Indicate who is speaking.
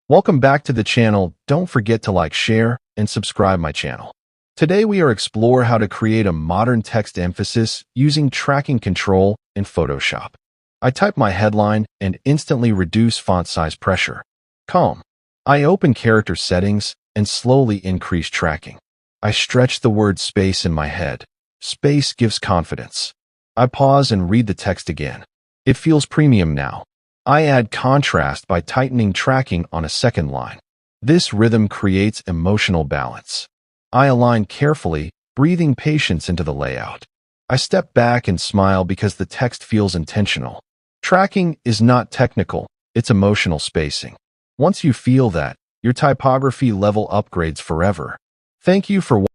Speaker 1: Welcome back to the channel. Don't forget to like, share, and subscribe my channel. Today we are explore how to create a modern text emphasis using tracking control in Photoshop. I type my headline and instantly reduce font size pressure. Calm. I open character settings and slowly increase tracking. I stretch the word space in my head. Space gives confidence. I pause and read the text again. It feels premium now. I add contrast by tightening tracking on a second line. This rhythm creates emotional balance. I align carefully, breathing patience into the layout. I step back and smile because the text feels intentional. Tracking is not technical, it's emotional spacing. Once you feel that, your typography level upgrades forever. Thank you for watching.